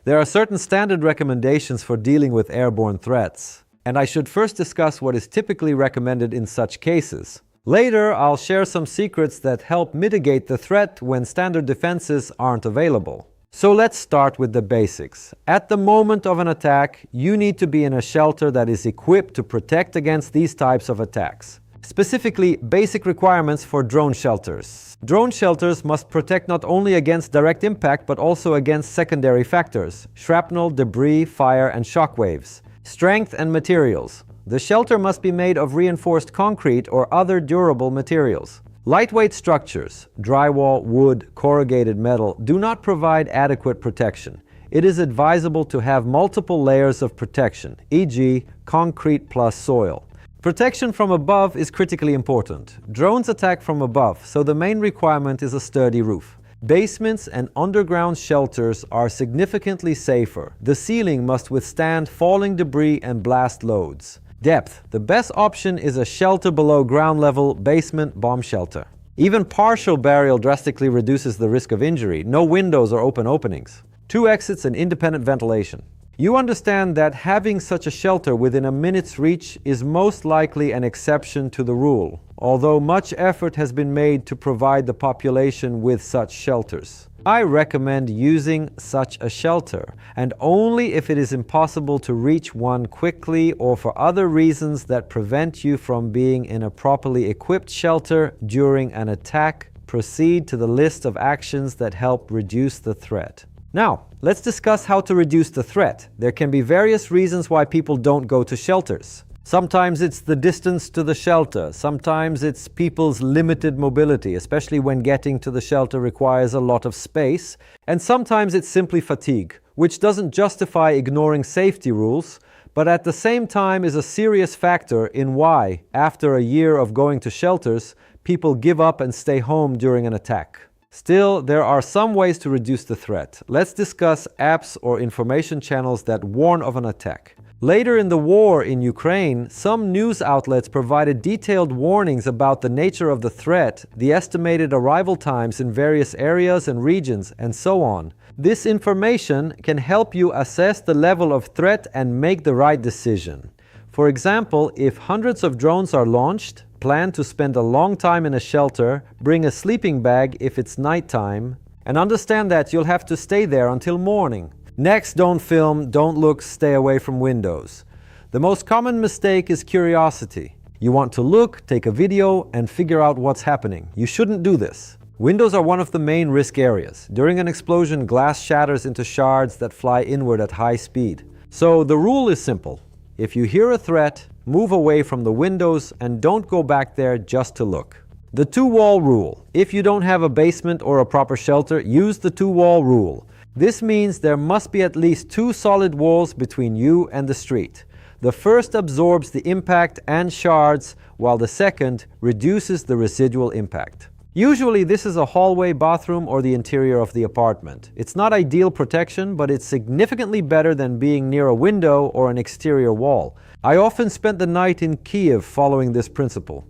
There are certain standard recommendations for dealing with airborne threats, and I should first discuss what is typically recommended in such cases. Later, I'll share some secrets that help mitigate the threat when standard defenses aren't available. So let's start with the basics. At the moment of an attack, you need to be in a shelter that is equipped to protect against these types of attacks. Specifically, basic requirements for drone shelters. Drone shelters must protect not only against direct impact but also against secondary factors: shrapnel, debris, fire, and shock waves. Strength and materials. The shelter must be made of reinforced concrete or other durable materials. Lightweight structures, drywall, wood, corrugated metal, do not provide adequate protection. It is advisable to have multiple layers of protection, e.g., concrete plus soil. Protection from above is critically important. Drones attack from above, so the main requirement is a sturdy roof. Basements and underground shelters are significantly safer. The ceiling must withstand falling debris and blast loads. Depth. The best option is a shelter below ground level, basement, bomb shelter. Even partial burial drastically reduces the risk of injury. No windows or open openings. 2 exits and independent ventilation. You understand that having such a shelter within a minute's reach is most likely an exception to the rule, although much effort has been made to provide the population with such shelters. I recommend using such a shelter, and only if it is impossible to reach one quickly or for other reasons that prevent you from being in a properly equipped shelter during an attack, proceed to the list of actions that help reduce the threat. Now, let's discuss how to reduce the threat. There can be various reasons why people don't go to shelters. Sometimes it's the distance to the shelter. Sometimes it's people's limited mobility, especially when getting to the shelter requires a lot of space. And sometimes it's simply fatigue, which doesn't justify ignoring safety rules, but at the same time is a serious factor in why, after a year of going to shelters, people give up and stay home during an attack. Still, there are some ways to reduce the threat. Let's discuss apps or information channels that warn of an attack. Later in the war in Ukraine, some news outlets provided detailed warnings about the nature of the threat, the estimated arrival times in various areas and regions, and so on. This information can help you assess the level of threat and make the right decision. For example, if hundreds of drones are launched, plan to spend a long time in a shelter, bring a sleeping bag if it's nighttime, and understand that you'll have to stay there until morning. Next, don't film, don't look, stay away from windows. The most common mistake is curiosity. You want to look, take a video, and figure out what's happening. You shouldn't do this. Windows are one of the main risk areas. During an explosion, glass shatters into shards that fly inward at high speed. So the rule is simple. If you hear a threat, move away from the windows and don't go back there just to look. The 2-wall rule. If you don't have a basement or a proper shelter, use the 2-wall rule. This means there must be at least 2 solid walls between you and the street. The first absorbs the impact and shards, while the second reduces the residual impact. Usually this is a hallway, bathroom, or the interior of the apartment. It's not ideal protection, but it's significantly better than being near a window or an exterior wall. I often spent the night in Kyiv following this principle.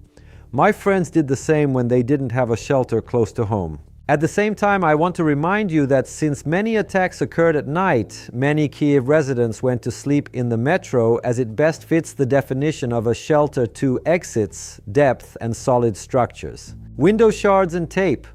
My friends did the same when they didn't have a shelter close to home. At the same time, I want to remind you that since many attacks occurred at night, many Kyiv residents went to sleep in the metro as it best fits the definition of a shelter: 2 exits, depth, and solid structures. Window shards and tape.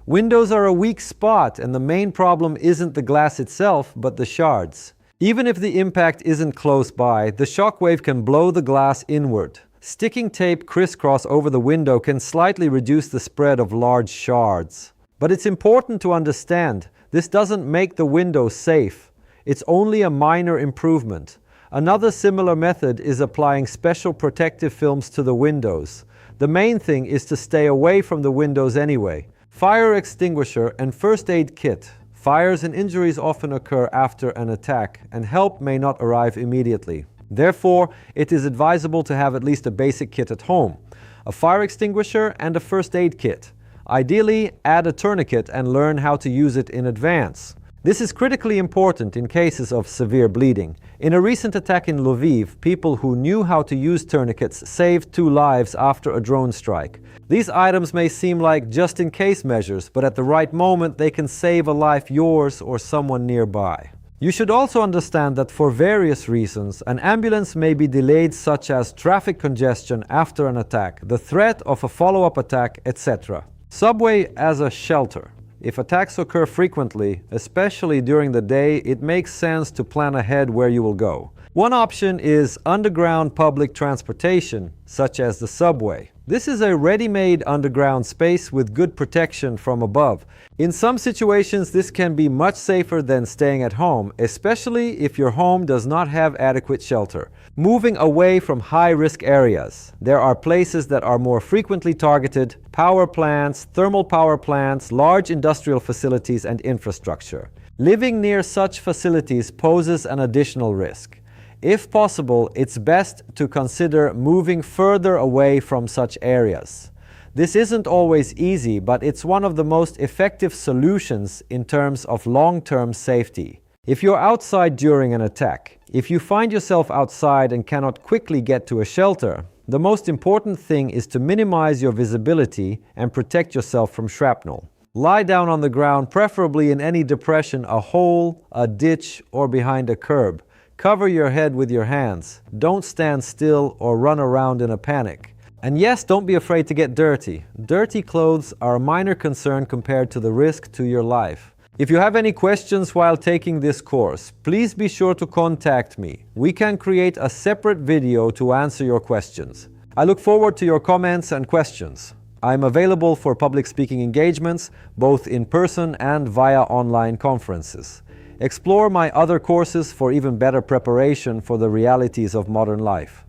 Windows are a weak spot, and the main problem isn't the glass itself, but the shards. Even if the impact isn't close by, the shockwave can blow the glass inward. Sticking tape crisscross over the window can slightly reduce the spread of large shards. But it's important to understand, this doesn't make the window safe. It's only a minor improvement. Another similar method is applying special protective films to the windows. The main thing is to stay away from the windows anyway. Fire extinguisher and first aid kit. Fires and injuries often occur after an attack, and help may not arrive immediately. Therefore, it is advisable to have at least a basic kit at home: a fire extinguisher and a first aid kit. Ideally, add a tourniquet and learn how to use it in advance. This is critically important in cases of severe bleeding. In a recent attack in Lviv, people who knew how to use tourniquets saved 2 lives after a drone strike. These items may seem like just-in-case measures, but at the right moment they can save a life, yours or someone nearby. You should also understand that for various reasons, an ambulance may be delayed, such as traffic congestion after an attack, the threat of a follow-up attack, etc. Subway as a shelter. If attacks occur frequently, especially during the day, it makes sense to plan ahead where you will go. One option is underground public transportation, such as the subway. This is a ready-made underground space with good protection from above. In some situations, this can be much safer than staying at home, especially if your home does not have adequate shelter. Moving away from high-risk areas. There are places that are more frequently targeted: power plants, thermal power plants, large industrial facilities, and infrastructure. Living near such facilities poses an additional risk. If possible, it's best to consider moving further away from such areas. This isn't always easy, but it's one of the most effective solutions in terms of long-term safety. If you're outside during an attack, if you find yourself outside and cannot quickly get to a shelter, the most important thing is to minimize your visibility and protect yourself from shrapnel. Lie down on the ground, preferably in any depression, a hole, a ditch, or behind a curb. Cover your head with your hands. Don't stand still or run around in a panic. And yes, don't be afraid to get dirty. Dirty clothes are a minor concern compared to the risk to your life. If you have any questions while taking this course, please be sure to contact me. We can create a separate video to answer your questions. I look forward to your comments and questions. I'm available for public speaking engagements, both in person and via online conferences. Explore my other courses for even better preparation for the realities of modern life.